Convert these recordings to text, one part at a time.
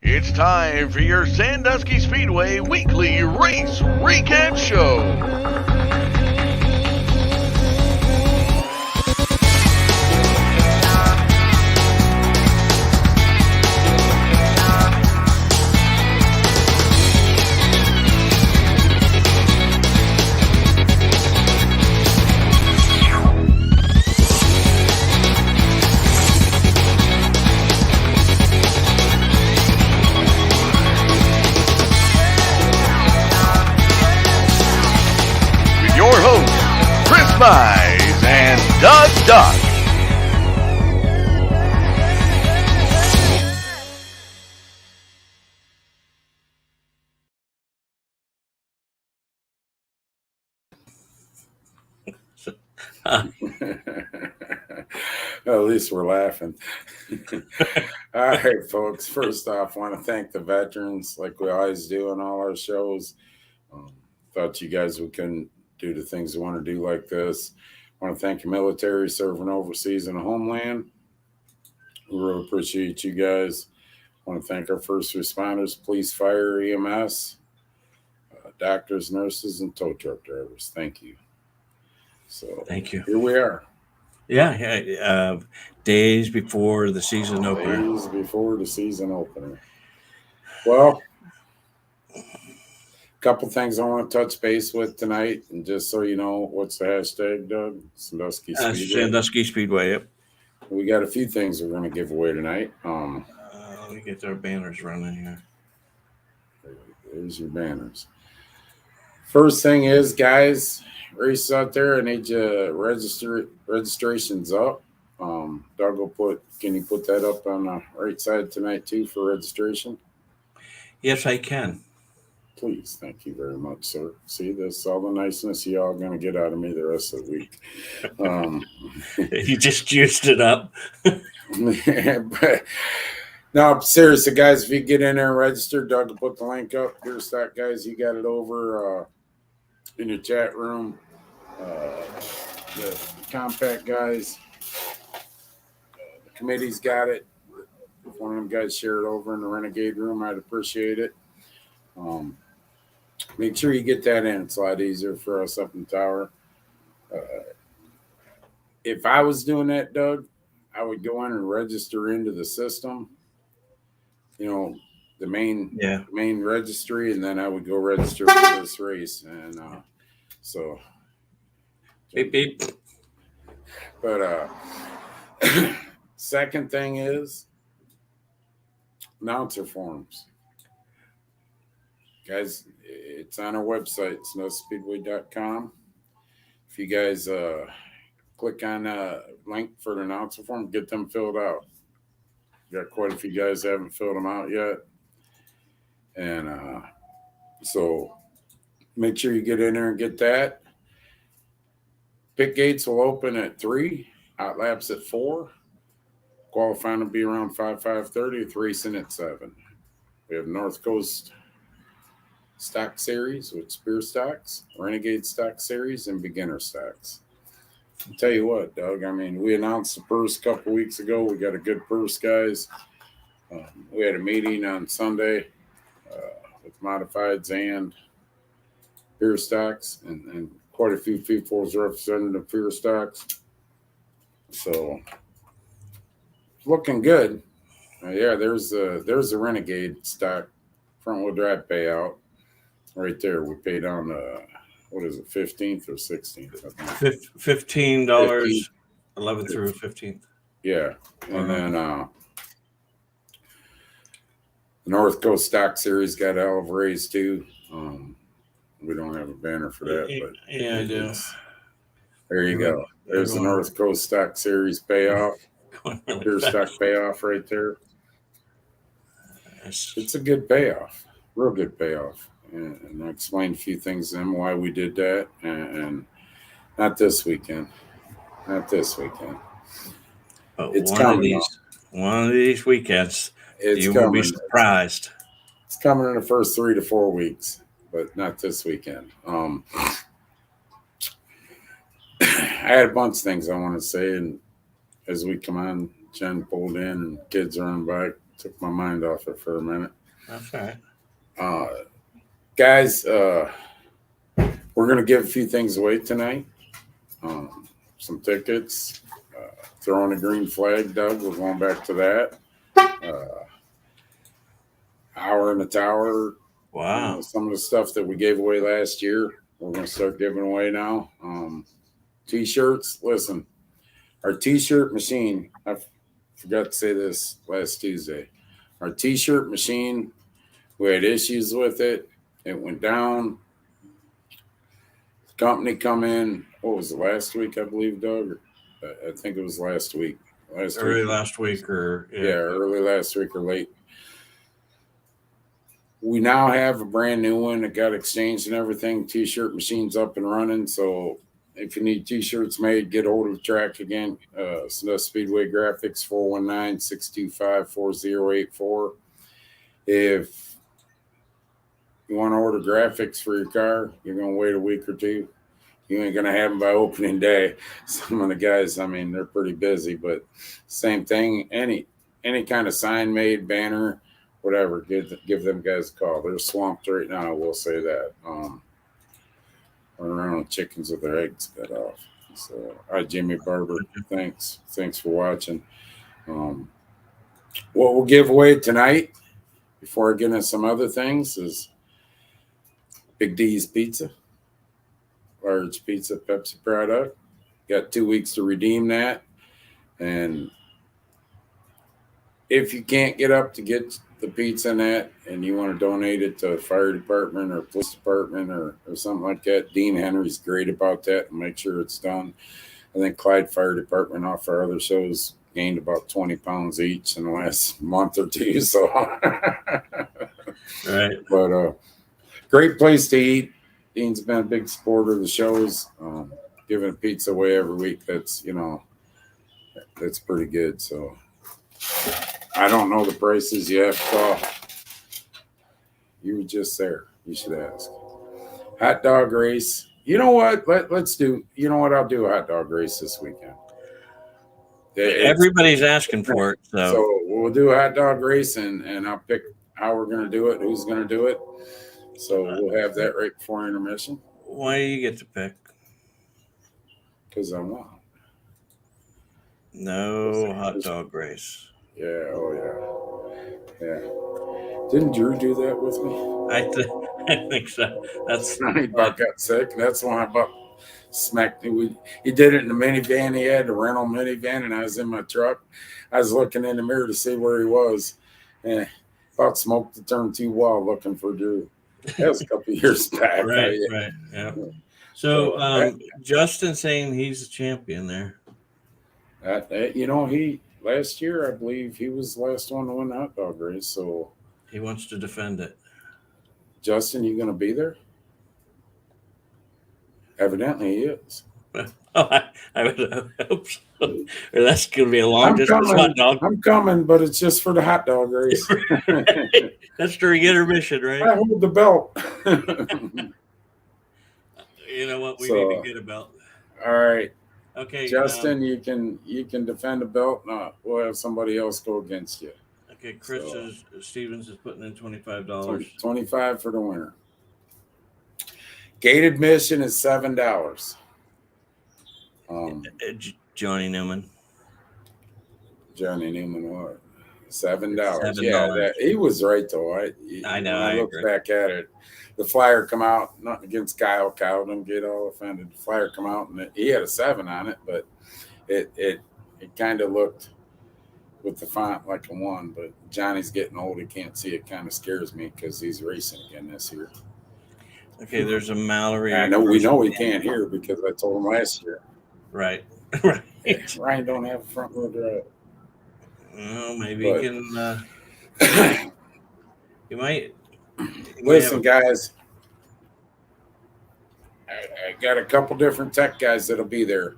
It's time for your Sandusky Speedway weekly race recap show. Your hosts, Chris Mize and Doug Duck. At least we're laughing. All right, folks. First off, I want to thank the veterans like we always do on all our shows. Thought you guys we couldn't do the things we want to do like this. I want to thank the military serving overseas in the homeland. We really appreciate you guys. I want to thank our first responders, police, fire, EMS, doctors, nurses, and tow truck drivers. Thank you. So Thank you. Here we are. Yeah. Days before the season opener. Days before the season opener. Well, a couple things I want to touch base with tonight, and just so you know, what's the hashtag, Doug? Sandusky Speedway. Sandusky Speedway. Yep. We got a few things we're going to give away tonight. Let me get our banners running here. There's your banners. First thing is, guys, races out there, I need you registrations up. Doug can you put that up on the right side tonight too for registration? Yes, I can. Please, thank you very much, sir. See, this all the niceness y'all going to get out of me the rest of the week. You just juiced it up. But, no, seriously, guys, if you get in there and register, Doug will put the link up. Here's that, guys. You got it over in your chat room. The compact guys, the committee's got it. If one of them guys share it over in the Renegade room, I'd appreciate it. Make sure you get that in. It's a lot easier for us up in the tower. If I was doing that, Doug, I would go in and register into the system. You know, the main registry, and then I would go register for this race. And so, beep beep. But second thing is announcer forms. Guys, it's on our website, snowspeedway.com. If you guys click on a link for the announcer form, get them filled out. Got quite a few guys that haven't filled them out yet. And so make sure you get in there and get that. Pit gates will open at 3, out laps at 4. Qualifying will be around 5:30, with racing at 7. We have North Coast Stock Series with Spear Stocks, Renegade Stock Series, and Beginner Stocks. I'll tell you what, Doug, I mean, we announced the purse a couple weeks ago. We got a good purse, guys. We had a meeting on Sunday with modifieds and beer stocks, and quite a few people representing the beer stocks. So, looking good. Yeah, there's the Renegade stock front wheel drive payout right there. We paid on what is it, 15th or 16th? $15, 11th through 15th. Yeah, and then the North Coast Stock Series got a hell of a raise too. We don't have a banner for that, but yeah, I do. There you go. There's the North Coast Stock Series payoff. Pure stock payoff right there. It's a good payoff, real good payoff. And I explained a few things to them why we did that, and not this weekend. But it's coming. One of these weekends, you will be surprised. It's coming in the first 3 to 4 weeks, but not this weekend. I had a bunch of things I want to say, and as we come on Jen pulled in and kids running by. Took my mind off it for a minute. That's all right. Guys, we're going to give a few things away tonight. Some tickets. Throwing a green flag, Doug. We're going back to that. Hour in the Tower. Wow. Some of the stuff that we gave away last year, we're going to start giving away now. T-shirts. Listen, our T-shirt machine, I forgot to say this last Tuesday. Our T-shirt machine, we had issues with it. It went down. The company come in, what was it, last week, I believe, Doug? I think it was last week. Early last week or early last week or late. We now have a brand new one that got exchanged and everything. T-shirt machine's up and running. So if you need T-shirts made, get hold of the track again. Sandusky Speedway Graphics, 419-625-4084. If you want to order graphics for your car, you're going to wait a week or two. You ain't going to have them by opening day. Some of the guys, I mean, they're pretty busy, but same thing. Any kind of sign made, banner, whatever, give them guys a call. They're swamped right now, I will say that. Running around with chickens with their eggs cut off. So, hi, Jimmy Barber. Thanks for watching. What we'll give away tonight, before I get into some other things, is Big D's Pizza. Large pizza Pepsi product. Got 2 weeks to redeem that. And if you can't get up to get the pizza and that, and you want to donate it to a fire department or police department or something like that, Dean Henry's great about that and make sure it's done. I think Clyde Fire Department off our other shows gained about 20 pounds each in the last month or two. So, right. But great place to eat. Dean's been a big supporter of the shows, giving pizza away every week. That's pretty good. So I don't know the prices. You have to call. You were just there. You should ask. Hot dog race. You know what? Let's do. You know what? I'll do a hot dog race this weekend. Everybody's asking for it. So we'll do a hot dog race, and I'll pick how we're going to do it, who's going to do it. So we'll have that right before intermission. Why do you get to pick? Because I want. No hot dog race. Yeah. Oh, yeah. Didn't Drew do that with me? I think so. That's he about got sick. That's when I about smacked him. He did it in the minivan. He had the rental minivan, and I was in my truck. I was looking in the mirror to see where he was, and about smoked the turn too wild looking for Drew. That was a couple of years back. Right. Yeah. So Justin saying he's the champion there. He last year, I believe he was the last one to win the hot dog race. So he wants to defend it. Justin, you going to be there? Evidently, he is. I would hope so. Or that's going to be a long distance hot dog. I'm coming, but it's just for the hot dog race. That's during intermission, right? I hold the belt. You know what? We need to get a belt. All right. Okay, Justin, you can defend the belt. No, we'll have somebody else go against you. Okay, Stevens is putting in $25. 25 for the winner. Gate admission is $7. Johnny Newman. What? $7. Yeah, he was right though. I know. I looked back at it. The flyer come out. Nothing against Kyle. Kyle didn't get all offended. The flyer come out and he had a 7 on it, but it kind of looked with the font like a 1. But Johnny's getting old. He can't see it. Kind of scares me because he's racing again this year. Okay, there's a Mallory. I know we know he can't hear because I told him last year. Right. Ryan don't have a front wheel drive. Well, maybe he can. You might. Listen, guys. I got a couple different tech guys that'll be there.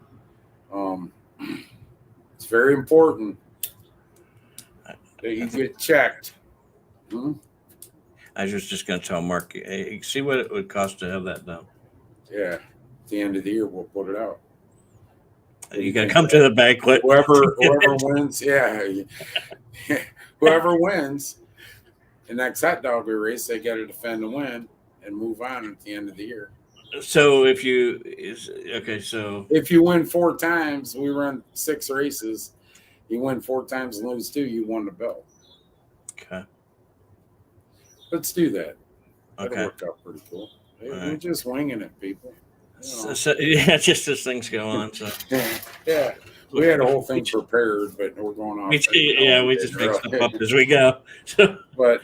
It's very important that you get checked. I was just going to tell Mark, hey, see what it would cost to have that done. Yeah. At the end of the year, we'll put it out. You got to come to the banquet. Whoever wins, whoever wins the next hot dog race, they got to defend the win and move on at the end of the year. So if you win 4 times, we run 6 races. You win 4 times and lose 2, you won the belt. Okay. Let's do that. Okay. That'll work out pretty cool. We're just winging it, people. Just as things go on. So yeah. We had a whole thing prepared, but we're going on. We just make stuff up as we go. So, but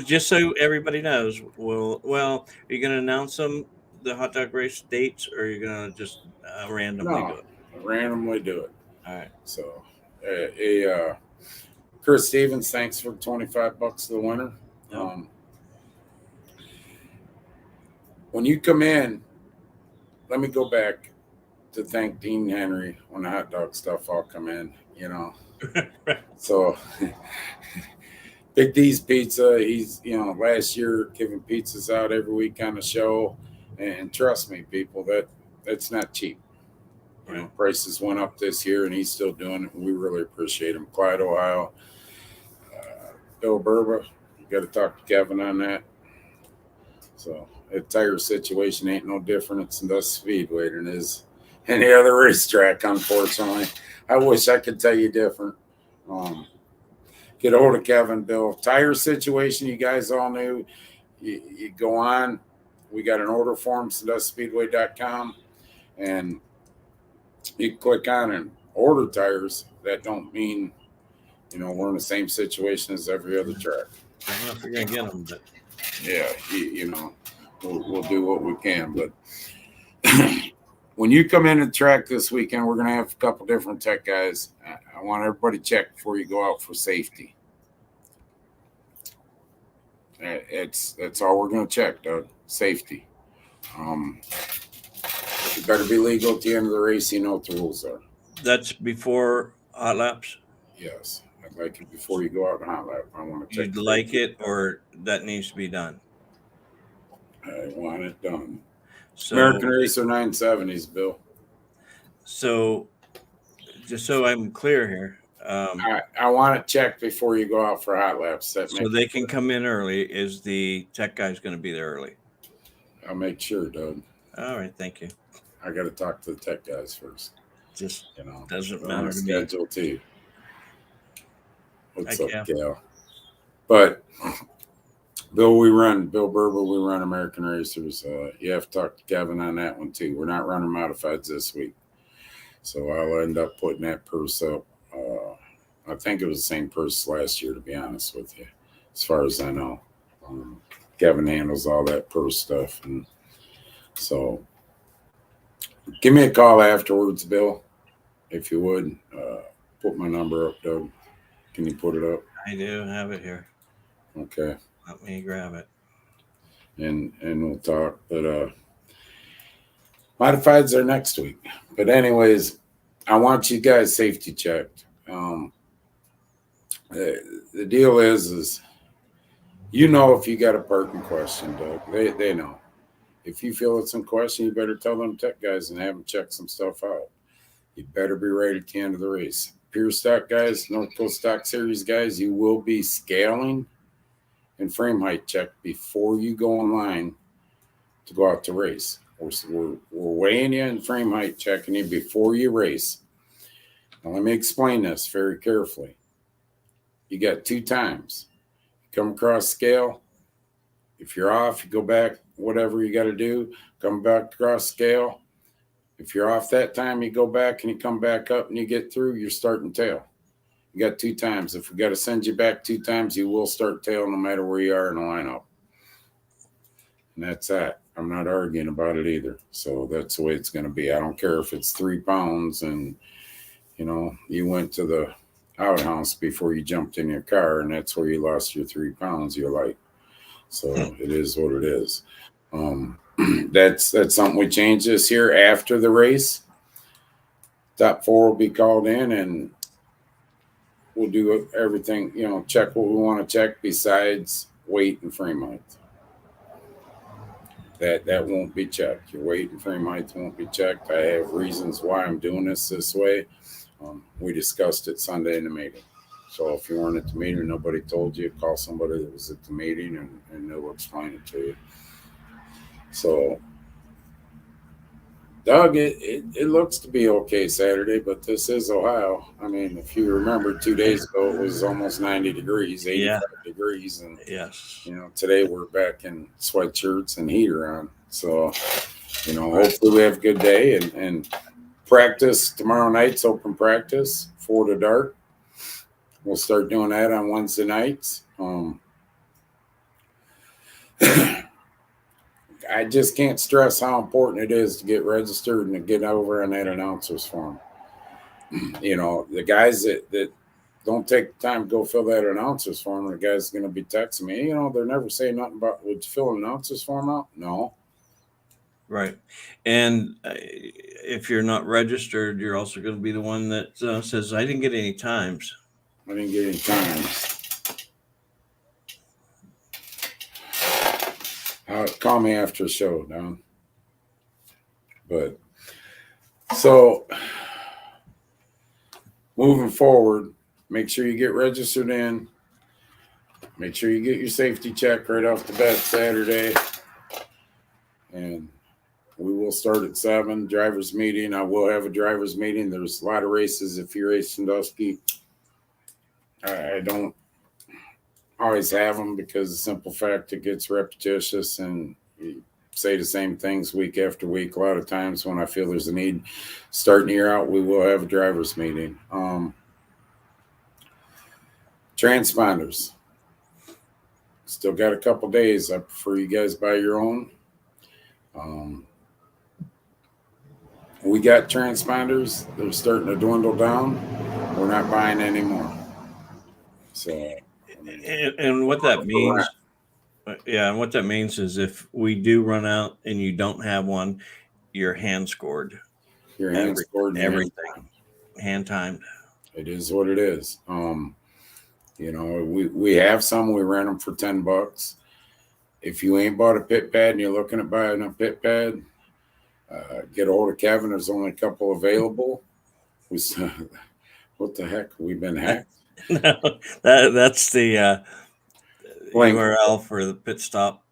just so everybody knows, well, are you going to announce the hot dog race dates, or are you going to just randomly do it? Randomly do it. All right. So, Chris Stevens, thanks for $25 to the winner. Yep. When you come in, let me go back to thank Dean Henry when the hot dog stuff all come in, So Big D's Pizza, he's, last year giving pizzas out every week on the show. And trust me, people, that's not cheap. Prices went up this year and he's still doing it. We really appreciate him. Clyde, Ohio. Bill Burba, you got to talk to Kevin on that. So a tire situation ain't no different at Sandusky Speedway than it is any other racetrack, unfortunately. I wish I could tell you different. Get a hold of Kevin, Bill. Tire situation, you guys all knew. You go on. We got an order form, SanduskySpeedway.com, and you click on and order tires. That don't mean, we're in the same situation as every other track. I don't know if you're going to get them, but yeah, we'll do what we can. But when you come into the track this weekend, we're going to have a couple different tech guys. I want everybody to check before you go out for safety. That's all we're going to check, Doug. Safety. You better be legal at the end of the race. You know what the rules are. That's before hot laps? Yes. I'd like it before you go out in hot lap. I want to check. You'd like it, or that needs to be done? I want it done. So, American Racer 970s, Bill. So, just so I'm clear here. I want it checked before you go out for hot laps. So they can come in early. Is the tech guys going to be there early? I'll make sure, Doug. All right, thank you. I got to talk to the tech guys first. Just doesn't matter to me. Schedule too. What's up, Cal? Cal? But Bill Burba, we run American Racers. You have to talk to Kevin on that one too. We're not running modifieds this week, so I'll end up putting that purse up. I think it was the same purse last year, to be honest with you, as far as I know. Kevin handles all that purse stuff, and so give me a call afterwards, Bill, if you would. Put my number up, Doug. Can you put it up? I do have it here. Okay. Let me grab it. And we'll talk. But modifieds are next week. But anyways, I want you guys safety checked. The deal is if you got a parking question, Doug, they know. If you feel it's in question, you better tell them tech guys and have them check some stuff out. You better be ready at the end of the race. Pure stock guys, North Coast Stock Series guys, you will be scaling and frame height check before you go online to go out to race. We're weighing you and frame height checking you before you race. Now, let me explain this very carefully. You got 2 times. You come across scale. If you're off, you go back, whatever you got to do, come back across scale. If you're off that time, you go back and you come back up and you get through, you're starting tail. You got 2 times. If we got to send you back 2 times, you will start tail no matter where you are in the lineup. And that's that. I'm not arguing about it either. So that's the way it's going to be. I don't care if it's 3 pounds and, you went to the outhouse before you jumped in your car and that's where you lost your 3 pounds, you're like. So it is what it is. That's something we changed this year after the race. Top 4 will be called in and we'll do everything, check what we want to check besides weight and frame height. that won't be checked. Your weight and frame height won't be checked. I have reasons why I'm doing this way. We discussed it Sunday in the meeting. So if you weren't at the meeting, nobody told you, call somebody that was at the meeting and they'll explain it to you. So, Doug, it looks to be okay Saturday, but this is Ohio. I mean, if you remember 2 days ago, it was almost 90 degrees, 85 degrees. And, yes, today we're back in sweatshirts and heater on. So, hopefully we have a good day and practice tomorrow night's open practice, 4 to dark. We'll start doing that on Wednesday nights. I just can't stress how important it is to get registered and to get over on that announcer's form. The guys that don't take the time to go fill that announcer's form, the guy's going to be texting me, they're never saying nothing about, would you fill an announcer's form out? No. Right. And if you're not registered, you're also going to be the one that says, I didn't get any times. I didn't get any times. Call me after the show, Don. But so moving forward, make sure you get registered in. Make sure you get your safety check right off the bat Saturday. And we will start at 7. Drivers meeting. I will have a drivers meeting. There's a lot of races. If you race Sandusky, I don't always have them because the simple fact it gets repetitious and you say the same things week after week. A lot of times when I feel there's a need starting the year out, we will have a drivers meeting. Transponders. Still got a couple days. I prefer you guys buy your own. We got transponders. They're starting to dwindle down. We're not buying anymore. So, and what that means, and what that means is if we do run out and you don't have one, you're hand scored. Your hand scored everything, hand timed. It is what it is. We have some. We rent them for $10. If you ain't bought a pit pad and you're looking at buying a pit pad, get a hold of Kevin. There's only a couple available. What the heck? We've been hacked. No, that's the link. URL for the pit stop.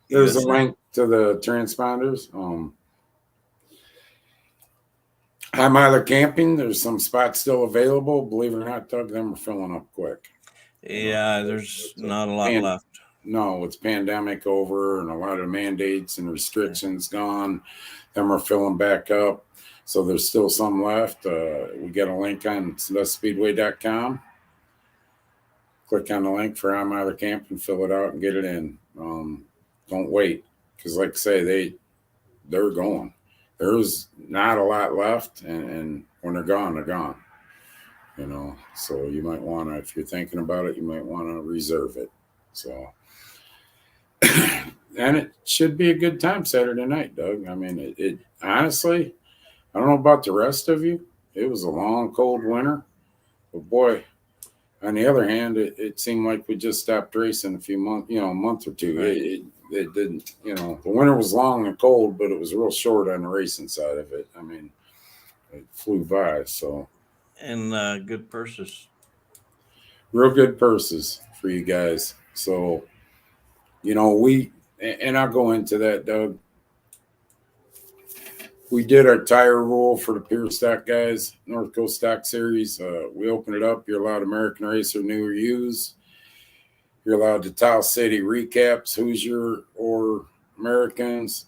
There's a link to the transponders. High miler camping. There's some spots still available. Believe it or not, Doug, them are filling up quick. Yeah, there's not a lot left. No, it's pandemic over and a lot of mandates and restrictions gone. Them are filling back up. So there's still some left. We got a link on SanduskySpeedway.com. Click on the link for high miler camping, fill it out and get it in. Don't wait. Because like I say, they're going. There's not a lot left, and when they're gone, they're gone. So you might want to, if you're thinking about it, you might want to reserve it. So, and it should be a good time Saturday night, Doug. I mean, it honestly, I don't know about the rest of you. It was a long, cold winter, but boy, on the other hand, it seemed like we just stopped racing a month or two. Right. It didn't, the winter was long and cold, but it was real short on the racing side of it. I mean, it flew by. So, and good purses, real good purses for you guys. So, and I'll go into that, Doug. We did our tire rule for the Pure Stock guys, North Coast Stock Series. We opened it up. You're allowed American Racer new or used. You're allowed the Tile City recaps, Hoosier or Americans.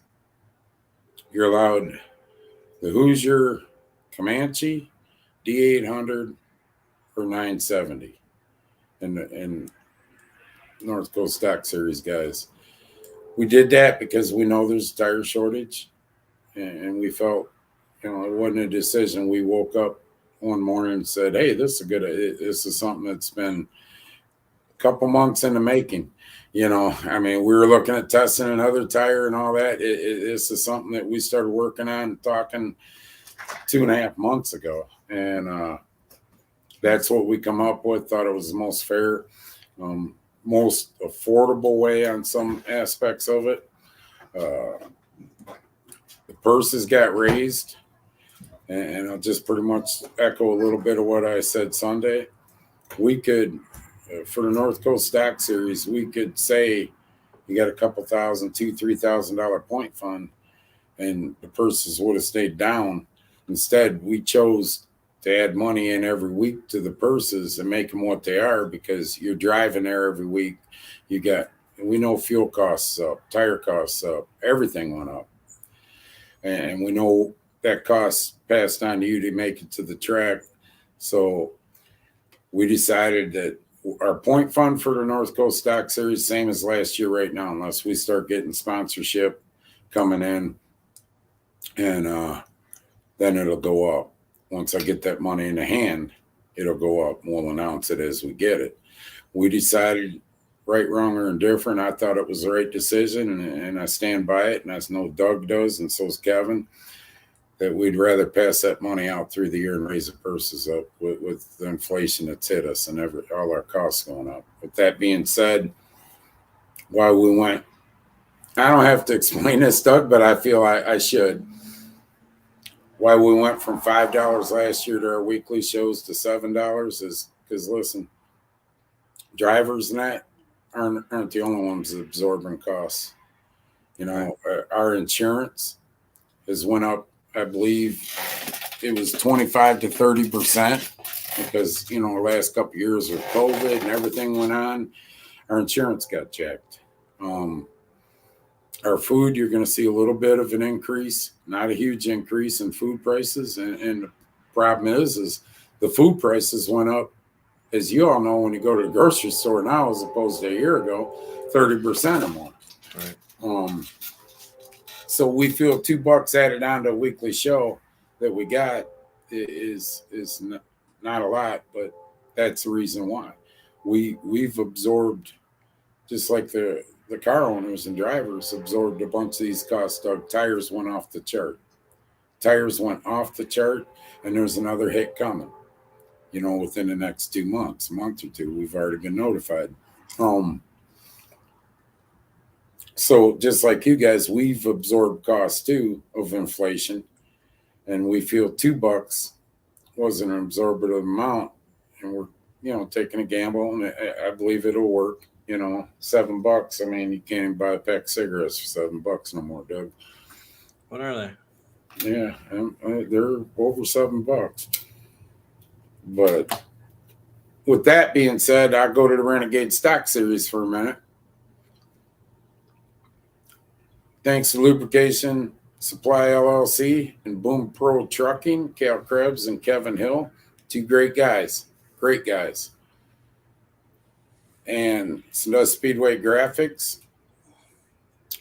You're allowed the Hoosier Comanche, D800 or 970 and North Coast Stock Series guys. We did that because we know there's a tire shortage. And we felt, it wasn't a decision. We woke up one morning and said, hey, this is something that's been a couple months in the making. I mean, we were looking at testing another tire and all that. This is something that we started working on and talking 2.5 months ago. And that's what we come up with. Thought it was the most fair, most affordable way on some aspects of it. The purses got raised, and I'll just pretty much echo a little bit of what I said Sunday. We could, for the North Coast Stock Series, we could say you got a couple thousand, $2,000-$3,000 point fund, and the purses would have stayed down. Instead, we chose to add money in every week to the purses and make them what they are, because you're driving there every week. We know fuel costs up, tire costs up, everything went up. And we know that cost passed on to you to make it to the track. So we decided that our point fund for the North Coast Stock Series, same as last year right now, unless we start getting sponsorship coming in, and then it'll go up. Once I get that money in the hand, it'll go up. We'll announce it as we get it. We decided, right, wrong, or indifferent, I thought it was the right decision, and I stand by it, and I know Doug does, and so's Kevin, that we'd rather pass that money out through the year and raise the purses up with the inflation that's hit us and all our costs going up. With that being said, why we went, I don't have to explain this, Doug, but I feel I should. Why we went from $5 last year to our weekly shows to $7 is because, listen, drivers and that aren't the only ones absorbing costs. You know, our insurance has went up, I believe it was 25 to 30%, because, you know, the last couple of years with COVID and everything went on, our insurance got checked. Our food, you're going to see a little bit of an increase, not a huge increase in food prices. And the problem is the food prices went up, as you all know, when you go to the grocery store now, as opposed to a year ago, 30% or more. Right. So we feel $2 added on to a weekly show that we got is not a lot, but that's the reason why. We've absorbed, just like the car owners and drivers absorbed a bunch of these costs. Doug, tires went off the chart. And there's another hit coming, you know, within the next 2 months, a month or two. We've already been notified. So just like you guys, we've absorbed costs too of inflation, and we feel $2 wasn't an absorbable amount, and we're, you know, taking a gamble, and I believe it'll work. You know, $7. I mean, you can't even buy a pack of cigarettes for $7 no more, Doug. What are they? Yeah, they're over $7. But with that being said, I'll go to the Renegade Stock Series for a minute. Thanks to Lubrication Supply LLC and Boom Pro Trucking, Cal Krebs and Kevin Hill, two great guys. And Sandusky Speedway Graphics.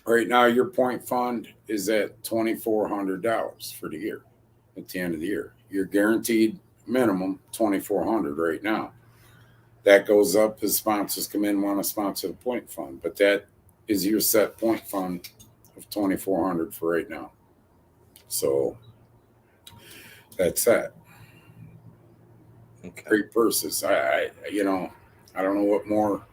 Right now, your point fund is at $2,400 for the year. At the end of the year, you're guaranteed minimum $2,400 right now. That goes up as sponsors come in, want to sponsor the point fund, but that is your set point fund of $2,400 for right now. So that's that. Okay. Great purses. I don't know what more.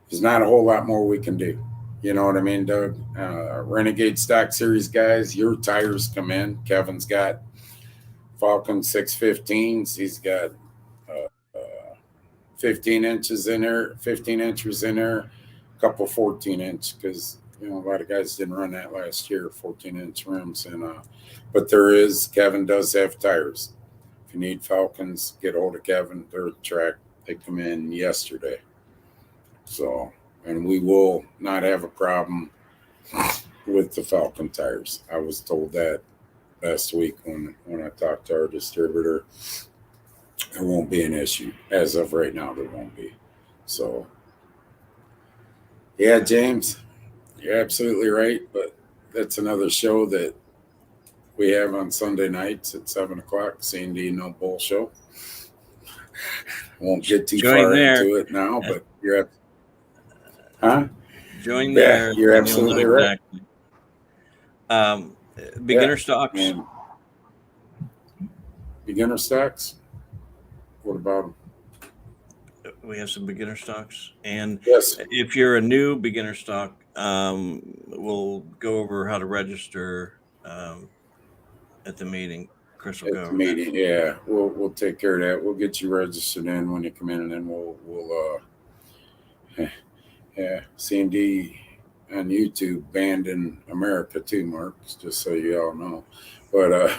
There's not a whole lot more we can do. You know what I mean, Doug? Renegade Stock Series guys, your tires come in. Kevin's got Falcon 615s. He's got 15 inches in there, a couple 14-inch, because, you know, a lot of guys didn't run that last year, 14-inch rims. But Kevin does have tires. If you need Falcons, get hold of Kevin. They're at the track. They come in yesterday. So, and we will not have a problem with the Falcon tires. I was told that last week when I talked to our distributor. There won't be an issue. As of right now, there won't be. So, yeah, James, you're absolutely right. But that's another show that we have on Sunday nights at 7 o'clock, C&D No Bull Show. Won't get too far into it now, but you're Join there. You're absolutely right. Beginner stocks. And beginner stocks. What about them? We have some beginner stocks, and yes, if you're a new beginner stock, we'll go over how to register at the meeting. Chris will go At the over that. meeting. Yeah, we'll take care of that. We'll get you registered in when you come in, and then we'll yeah, C&D on YouTube banned in America too, Mark. Just so you all know. But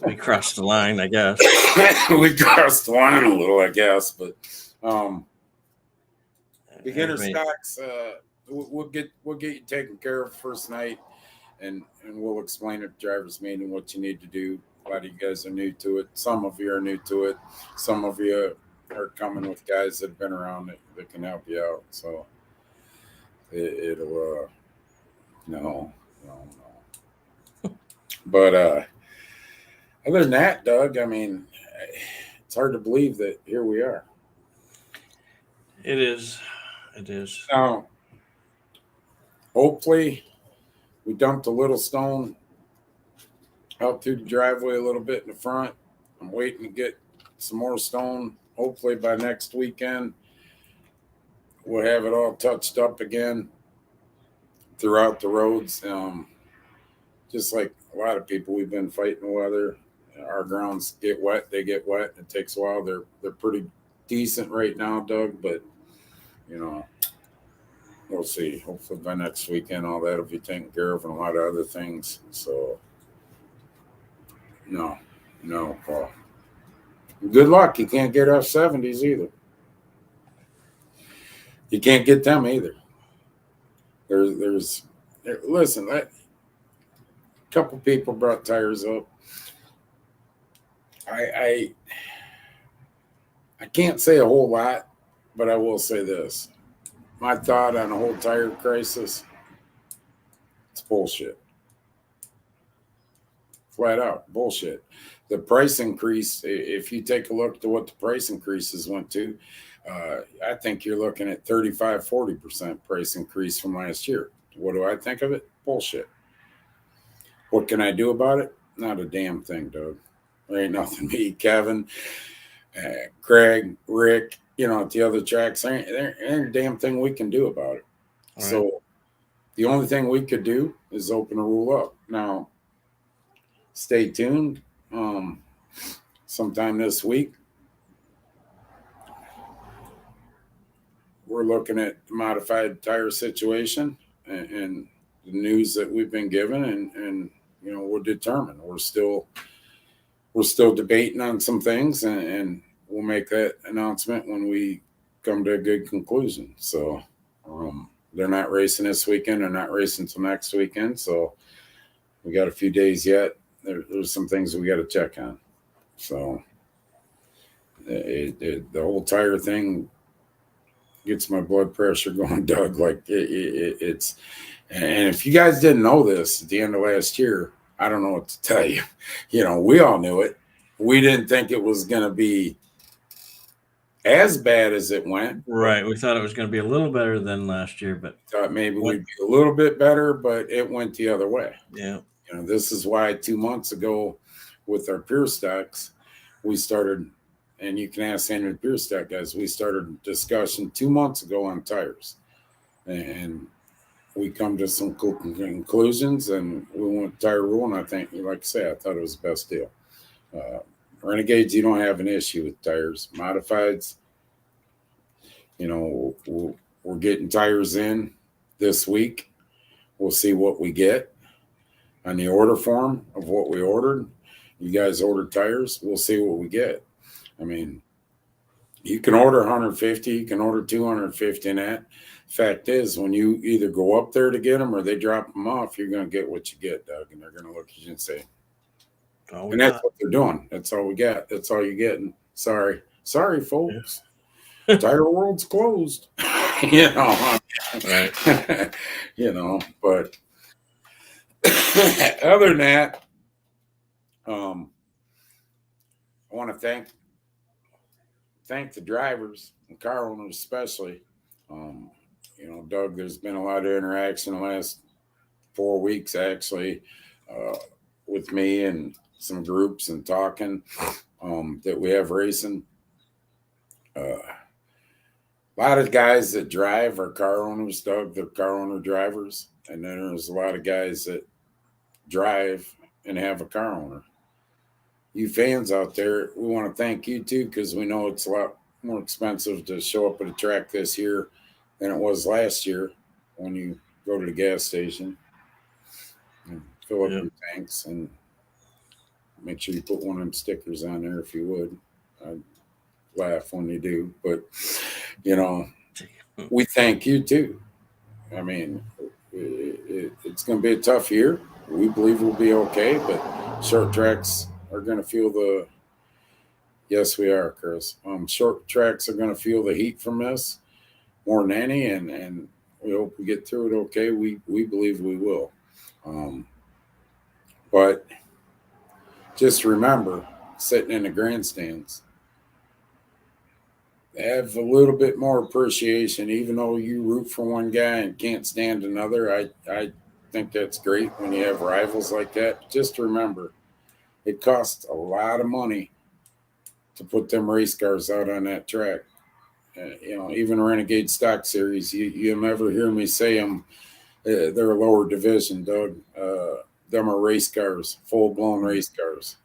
We crossed the line, I guess. we crossed the line a little, I guess. But beginner Everybody- stocks, we'll get you taken care of first night, and we'll explain at the driver's meeting what you need to do. A lot of you guys are new to it. Some of you are new to it. Some of you are coming with guys that have been around that can help you out. So it'll no. But other than that, Doug, I mean, it's hard to believe that here we are. It is. It is. Now, hopefully, we dumped a little stone out through the driveway a little bit in the front. I'm waiting to get some more stone. Hopefully, by next weekend, we'll have it all touched up again throughout the roads. Just like a lot of people, we've been fighting weather. Our grounds get wet; they get wet. It takes a while. They're pretty decent right now, Doug. But we'll see. Hopefully by next weekend, all that will be taken care of, and a lot of other things. So, no, Paul. Good luck. You can't get F70s either. You can't get them either. Listen, a couple people brought tires up. I can't say a whole lot, but I will say this. My thought on the whole tire crisis, it's bullshit. Flat out bullshit. The price increase, if you take a look to what the price increases went to, I think you're looking at 35-40% price increase from last year. What do I think of it? Bullshit. What can I do about it? Not a damn thing, Doug. There ain't nothing me, Kevin, Craig, Rick, at the other tracks, there ain't a damn thing we can do about it. All so right. The only thing we could do is open a rule up. Now, stay tuned. Sometime this week, we're looking at the modified tire situation and the news that we've been given, and we're determined. We're still debating on some things, and we'll make that announcement when we come to a good conclusion. So they're not racing this weekend. They're not racing till next weekend. So we got a few days yet. There's some things we got to check on. So the whole tire thing gets my blood pressure going, Doug. Like it's, and if you guys didn't know this at the end of last year, I don't know what to tell you. We all knew it. We didn't think it was going to be as bad as it went. Right. We thought it was going to be a little better than last year, but Thought maybe we'd be a little bit better, but it went the other way. yeah. This is why 2 months ago with our Pure Stocks, we started, and you can ask any of the Pure Stock guys, we started discussion 2 months ago on tires. And we come to some cool conclusions, and we went tire rule, and I think, like I say, I thought it was the best deal. Renegades, you don't have an issue with tires. Modifieds, we're getting tires in this week. We'll see what we get on the order form of what we ordered. You guys ordered tires. We'll see what we get. I mean, you can order 150, you can order 250 in that. Fact is, when you either go up there to get them or they drop them off, you're going to get what you get, Doug, and they're going to look at you and say, and that's what they're doing. That's all we got. That's all you're getting. Sorry, folks. Yeah. Tire world's closed. Right. But other than that, I want to thank the drivers and car owners especially. Doug, there's been a lot of interaction the last 4 weeks actually with me and some groups and talking that we have racing. A lot of guys that drive are car owners, Doug. They're car owner drivers. And then there's a lot of guys that drive and have a car owner. You fans out there, we want to thank you too, because we know it's a lot more expensive to show up at a track this year than it was last year when you go to the gas station and fill up your tanks, and make sure you put one of them stickers on there if you would. I'd laugh when you do, but we thank you too. I mean, it's going to be a tough year. We believe we'll be okay, but short tracks are going to feel the. Yes, we are, Chris. Short tracks are going to feel the heat from this more than any, and we hope we get through it okay. We believe we will. But just remember, sitting in the grandstands, have a little bit more appreciation, even though you root for one guy and can't stand another. I think that's great when you have rivals like that. Just remember, it costs a lot of money to put them race cars out on that track. Even Renegade Stock Series, you never hear me say them. They're a lower division, Doug. Them are race cars, full-blown race cars.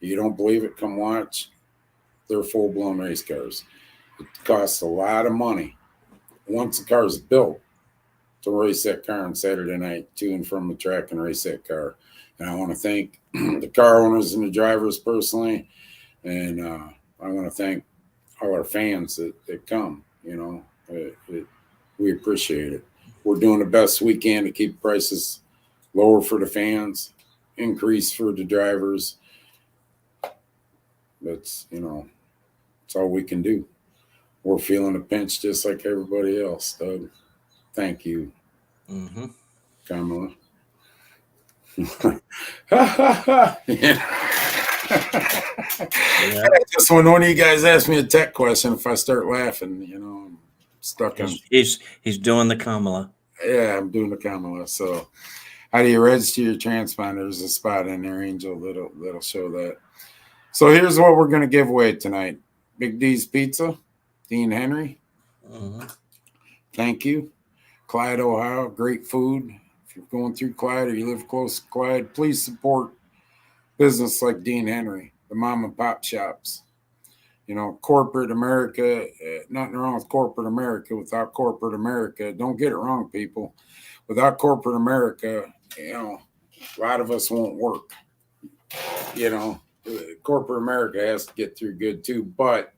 You don't believe it, come watch. They're full-blown race cars. It costs a lot of money once the car's built to race that car on Saturday night, to and from the track and race that car. And I want to thank the car owners and the drivers personally. And I want to thank all our fans that come. We appreciate it. We're doing the best we can to keep prices lower for the fans, increase for the drivers. That's all we can do. We're feeling a pinch just like everybody else, Doug. Thank you, Kamala. Just when one of you guys ask me a tech question, if I start laughing, I'm stuck in. He's doing the Kamala. Yeah, I'm doing the Kamala. So, how do you register your transponder? There's a spot in there, Angel, that'll show that. So here's what we're going to give away tonight: Big D's Pizza, Dean Henry. Thank you, Clyde, Ohio. Great food. If you're going through Clyde or you live close to Clyde, please support business like Dean Henry, the mom and pop shops. Corporate America, nothing wrong with corporate America. Without corporate America, don't get it wrong, people. Without corporate America, a lot of us won't work. Corporate America has to get through good too, but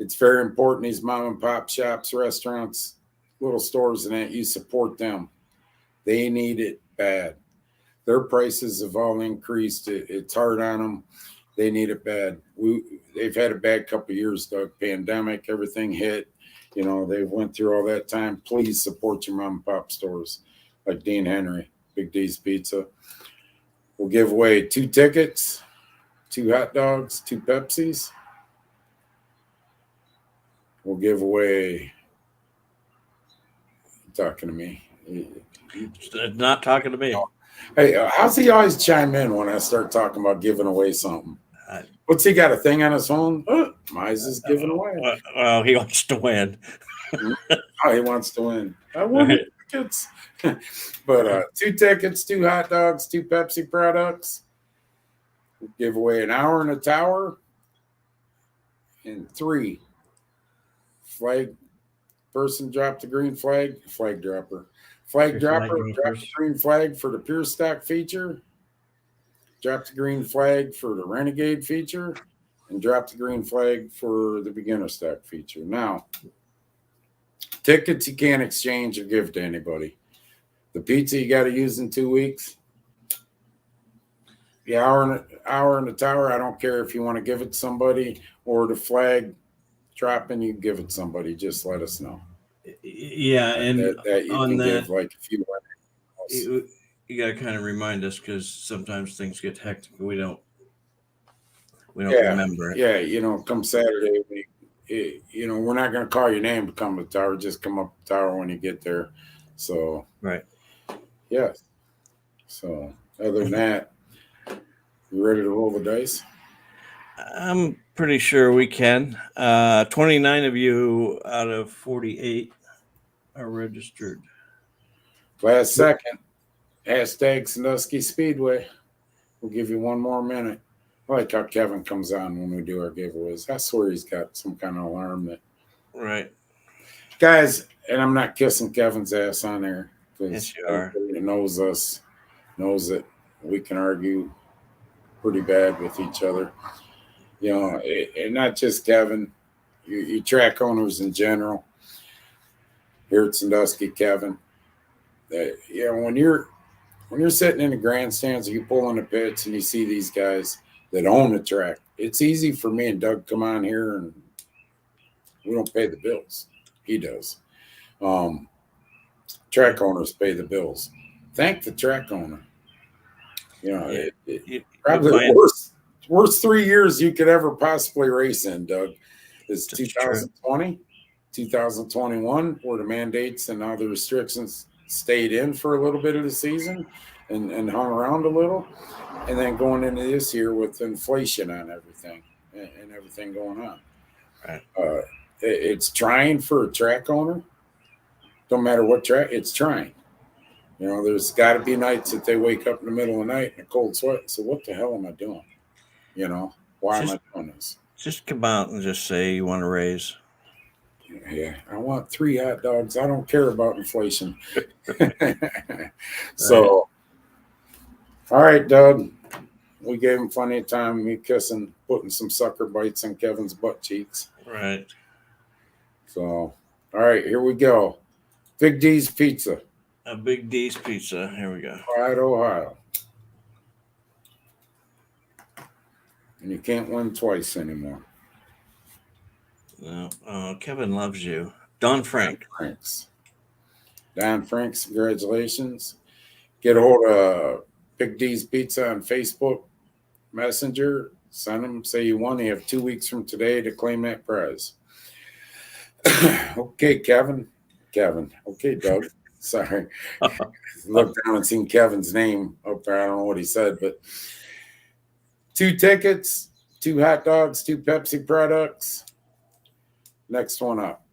it's very important. These mom and pop shops, restaurants, little stores, and that, you support them. They need it bad. Their prices have all increased. It's hard on them. They need it bad. They've had a bad couple of years, Doug. Pandemic, everything hit. They've went through all that time. Please support your mom and pop stores like Dean Henry, Big D's Pizza. We'll give away 2 tickets, 2 hot dogs, 2 Pepsis. We'll give away. Talking to me. Not talking to me. Hey, how's he always chime in when I start talking about giving away something? What's he got, a thing on his phone? Mize is giving away. Well, he wants to win. He wants to win. I want tickets. But 2 tickets, 2 hot dogs, 2 Pepsi products. We'll give away an hour in a tower and 3 flag. Person dropped the green flag. Flag dropper. Flag dropper dropped the green flag for the pure stock feature. Dropped the green flag for the Renegade feature. And dropped the green flag for the beginner stock feature. Now, tickets you can't exchange or give to anybody. The pizza you got to use in 2 weeks. The hour in the tower, I don't care if you want to give it to somebody, or the flag dropping, you give it to somebody. Just let us know. Yeah, and that you on can that, give like a few. You got to kind of remind us, because sometimes things get hectic. We don't remember it. Yeah, come Saturday, we're not going to call your name to come to the tower. Just come up the tower when you get there. So right. Yeah. So other than that, you ready to roll the dice? pretty sure we can. 29 of you out of 48 are registered. Last second. Hashtag Sandusky Speedway. We'll give you one more minute. I like how Kevin comes on when we do our giveaways. I swear he's got some kind of alarm that. Right. Guys, and I'm not kissing Kevin's ass on there because Yes, you are. everybody that knows us knows that we can argue pretty bad with each other. You know, and not just Kevin, you track owners in general. Here at Sandusky, Kevin. You know, when you're sitting in the grandstands or you pull in the pits and you see these guys that own the track, it's easy for me and Doug to come on here and we don't pay the bills. He does. Track owners pay the bills. Thank the track owner. You know, probably the worst 3 years you could ever possibly race in, Doug, is 2020, 2021, where the mandates and all the restrictions stayed in for a little bit of the season and hung around a little. And then going into this year with inflation on everything and everything going on. Right. It's trying for a track owner. Don't matter what track, it's trying. You know, there's got to be nights that they wake up in the middle of the night in a cold sweat. So what the hell am I doing? You know, why am I doing this? Just come out and just say you want to raise. Yeah, I want 3 hot dogs. I don't care about inflation. So, all right, Doug. We gave him plenty of time. Me kissing, putting some sucker bites on Kevin's butt cheeks. Right. So, all right, here we go. Big D's Pizza. A Big D's Pizza. Here we go. Pride, Ohio. And you can't win twice anymore. No. Kevin loves you. Don Frank. Don Franks, congratulations. Get a hold of Big D's Pizza on Facebook Messenger. Send them, say you won. You have 2 weeks from today to claim that prize. Okay, Kevin. Okay, Doug. Sorry. Looked down and seen Kevin's name up there. I don't know what he said, but 2 tickets, 2 hot dogs, 2 Pepsi products. Next one up.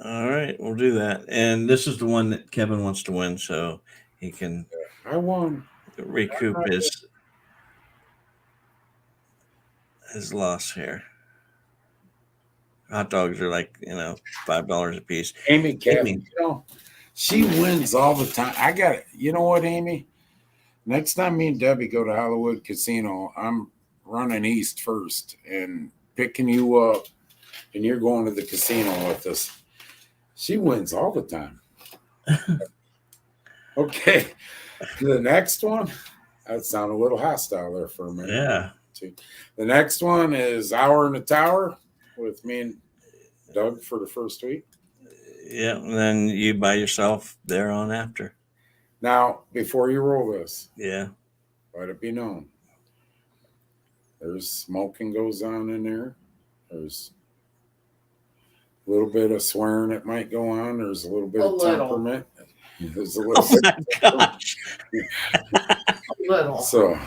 All right, we'll do that. And this is the one that Kevin wants to win, so he can I won. Recoup his loss here. Hot dogs are like, $5 a piece. Amy, you know, she wins all the time. I got it. You know what, Amy? Next time me and Debbie go to Hollywood Casino, I'm running east first and picking you up, and you're going to the casino with us. She wins all the time. Okay. The next one, that sounded a little hostile there for a minute. Yeah. The next one is Hour in the Tower with me and Doug for the first week. Yeah, and then you by yourself there on after. Now, before you roll this, let it be known, there's smoking goes on in there. There's a little bit of swearing that might go on. There's a little bit of temperament. There's a little. Oh my gosh! Little. So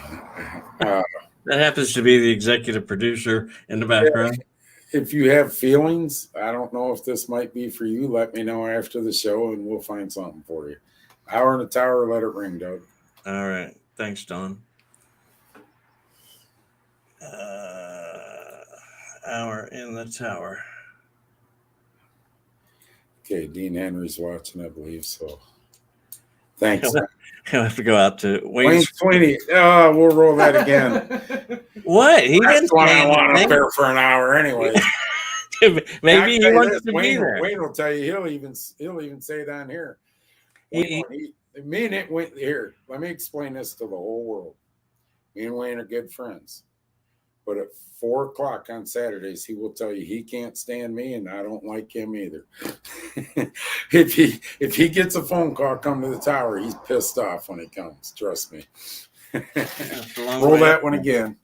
that happens to be the executive producer in the background. If you have feelings, I don't know if this might be for you. Let me know after the show, and we'll find something for you. Hour in the Tower, let it ring, Doug. All right. Thanks, Don. Hour in the Tower. Okay, Dean Henry's watching, I believe, so thanks. He'll have to go out to Wayne Sweeney. Oh, we'll roll that again. What? He didn't want up there for an hour anyway. Maybe he wants to be there. Wayne will tell you he'll even say it on here. Me and it went here. Let me explain this to the whole world. Me and Wayne are good friends. But at 4:00 on Saturdays, he will tell you he can't stand me and I don't like him either. If he gets a phone call, come to the tower, he's pissed off when he comes. Trust me. Roll that one again.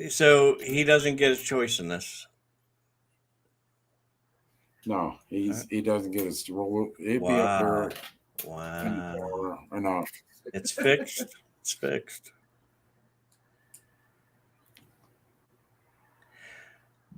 So he doesn't get his choice in this. No, he doesn't get his roll. It'd be up there. Wow. Enough. It's fixed. It's fixed.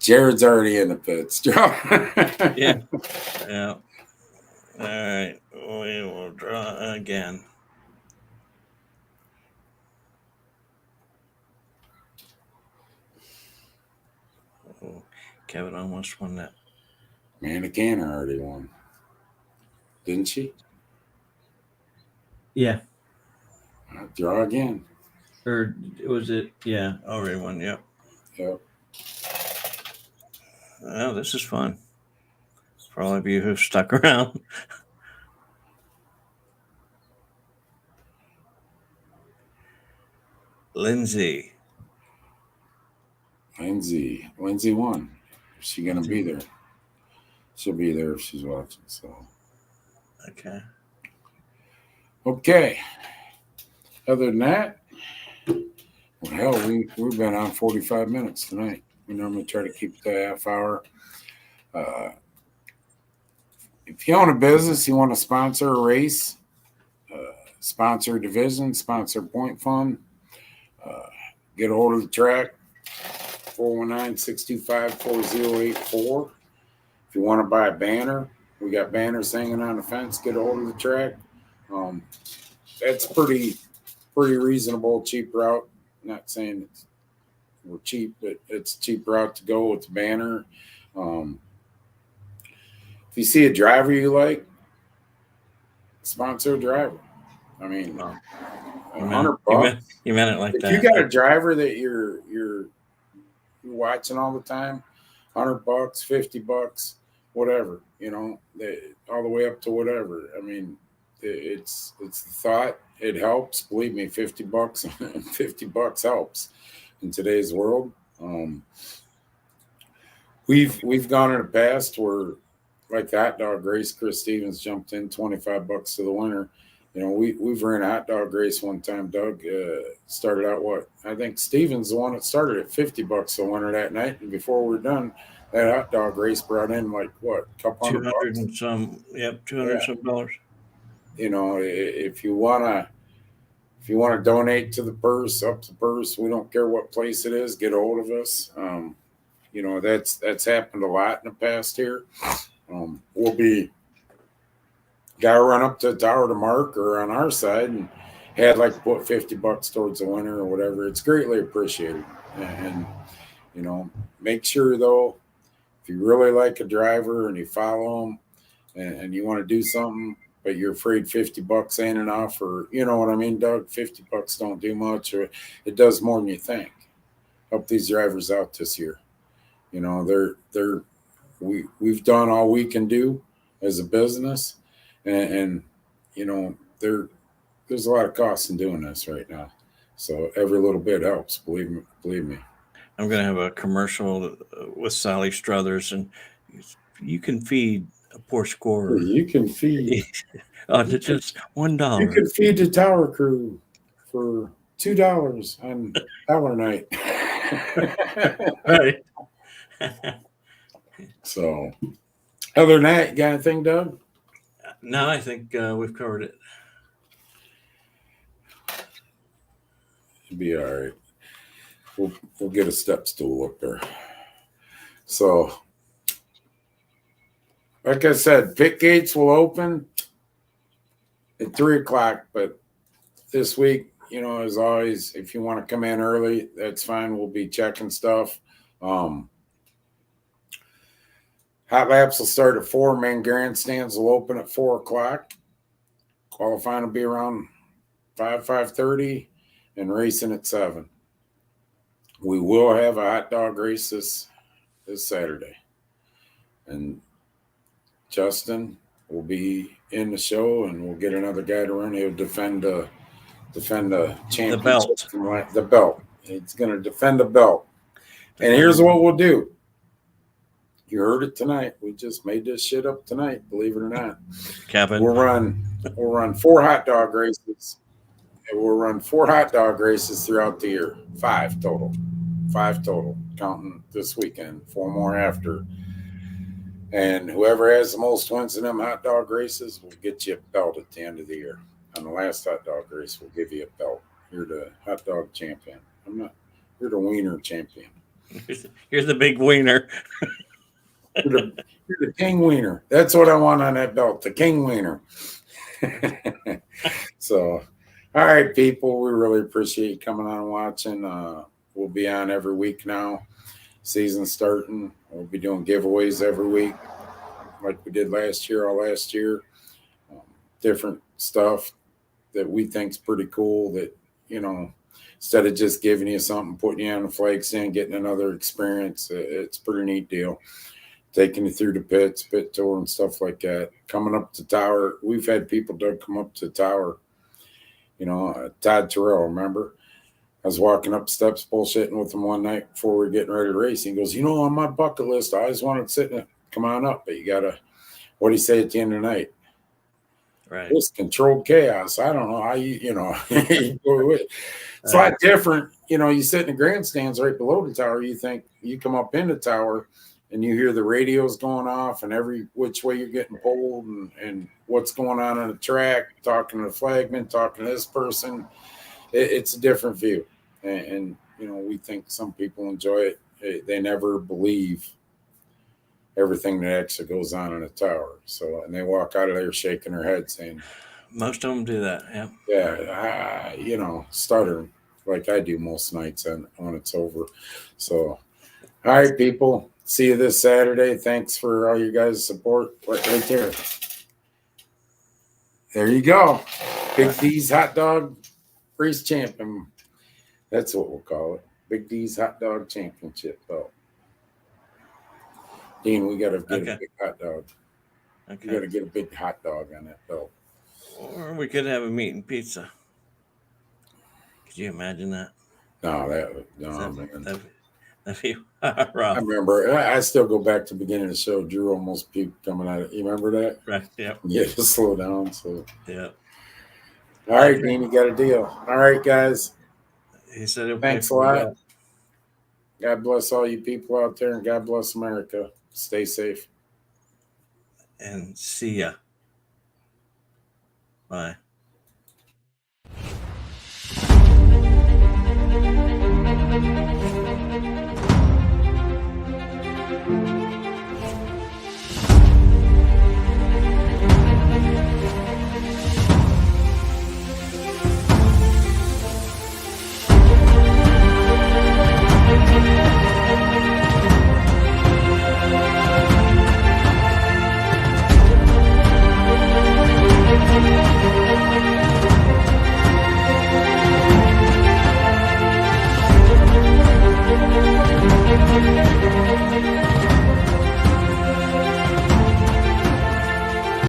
Jared's already in the pits. Yeah. Yeah. All right. We will draw again. Oh, Kevin almost won that. Amanda Canner already won. Didn't she? Yeah. Draw again. Or was it? Yeah. Already won. Yep. Yep. Oh, this is fun for all of you who've stuck around. Lindsay. Lindsay won. Is she gonna be there? She'll be there if she's watching. So Okay. okay. Other than that, well, hell, we've been on 45 minutes tonight. We normally try to keep it to a half hour. If you own a business, you want to sponsor a race, sponsor a division, sponsor a point fund, get a hold of the track, 419-625-4084. If you want to buy a banner, we got banners hanging on the fence, get a hold of the track. That's pretty reasonable, cheap route. Not saying we're cheap, but it's a cheap route to go with the banner. If you see a driver you like, sponsor a driver. I mean, $100. You meant it like if that. You got a driver that you're watching all the time, $100, $50, whatever. You know, all the way up to whatever. I mean, it's the thought. It helps. Believe me, $50, $50 helps in today's world. We've gone in the past where, like the hot dog race, Chris Stevens jumped in $25 to the winner. You know, we've ran a hot dog race one time. Doug started out I think Stevens the one that started at $50 to the winner that night, and before we're done, that hot dog race brought in like a couple $200 and some. Yep, $200 some dollars. You know, if you wanna donate to the purse, up the purse, we don't care what place it is, get a hold of us. You know, that's happened a lot in the past here. We'll be gotta run up to the tower to mark or on our side and had like to put $50 towards the winner or whatever. It's greatly appreciated. And you know, make sure though, if you really like a driver and you follow them and you want to do something, but you're afraid $50 ain't enough, or you know what I mean, Doug, $50 don't do much, or it does more than you think. Help these drivers out this year. You know, we've done all we can do as a business, and you know, there's a lot of costs in doing this right now. So every little bit helps. Believe me. I'm going to have a commercial with Sally Struthers, and you can feed a poor scorer. You can feed. Just $1. You can feed the tower crew for $2 on Tower Night. Right. So, other than that, you got anything, Doug? No, I think we've covered it. It'll be all right. We'll get a step stool up there. So, like I said, pit gates will open at 3:00, but this week, you know, as always, if you want to come in early, that's fine. We'll be checking stuff. Hot laps will start at 4. Main grandstands will open at 4:00. Qualifying will be around 5:30, and racing at 7. We will have a hot dog race this Saturday, and Justin will be in the show, and we'll get another guy to run. He'll defend the championship. The belt. He's going to defend the belt. And here's what we'll do. You heard it tonight. We just made this shit up tonight, believe it or not. Kevin. We'll run 4 hot dog races. And we'll run 4 hot dog races throughout the year. 5 total. 5 total, counting this weekend. 4 more after. And whoever has the most wins in them hot dog races will get you a belt at the end of the year. On the last hot dog race, we'll give you a belt. You're the hot dog champion. You're the wiener champion. Here's the big wiener. You're the king wiener. That's what I want on that belt, the king wiener. So, all right, people, we really appreciate you coming on and watching. We'll be on every week now. Season starting. We'll be doing giveaways every week, like we did last year, all last year. Different stuff that we think's pretty cool that, you know, instead of just giving you something, putting you on the flag stand, getting another experience, it's a pretty neat deal. Taking you through the pits, pit tour and stuff like that. Coming up to tower. We've had people that come up to the tower. You know, Todd Terrell, remember? I was walking up steps bullshitting with him one night before we were getting ready to race. He goes, you know, on my bucket list, I always wanted to sit in it. Come on up, but you got to, what do you say at the end of the night? Right. It's controlled chaos. I don't know how you know, it's a lot different. You know, you sit in the grandstands right below the tower. You think you come up in the tower and you hear the radios going off and every which way you're getting pulled and what's going on the track, talking to the flagman, talking to this person. It's a different view. And, you know, we think some people enjoy it. They never believe everything that actually goes on in a tower. So, and they walk out of there shaking their head saying, most of them do that. Yeah. Yeah. You know, stuttering like I do most nights when it's over. So, all right, people, see you this Saturday. Thanks for all you guys' support. Right there. There you go. Big D's Hot Dog Race Champion. That's what we'll call it. Big D's Hot Dog Championship belt. Dean, we got to get a big hot dog. Okay. We got to get a big hot dog on that belt. Or we could have a meat and pizza. Could you imagine that? No, that'd be rough. I remember. I still go back to the beginning of the show. Drew almost puked coming out of. You remember that? Right. Yeah. Yeah. Just slow down. So. Yeah. All right, Dean, you got a deal. All right, guys. He said, thanks a lot. God bless all you people out there, and God bless America. Stay safe. And see ya. Bye.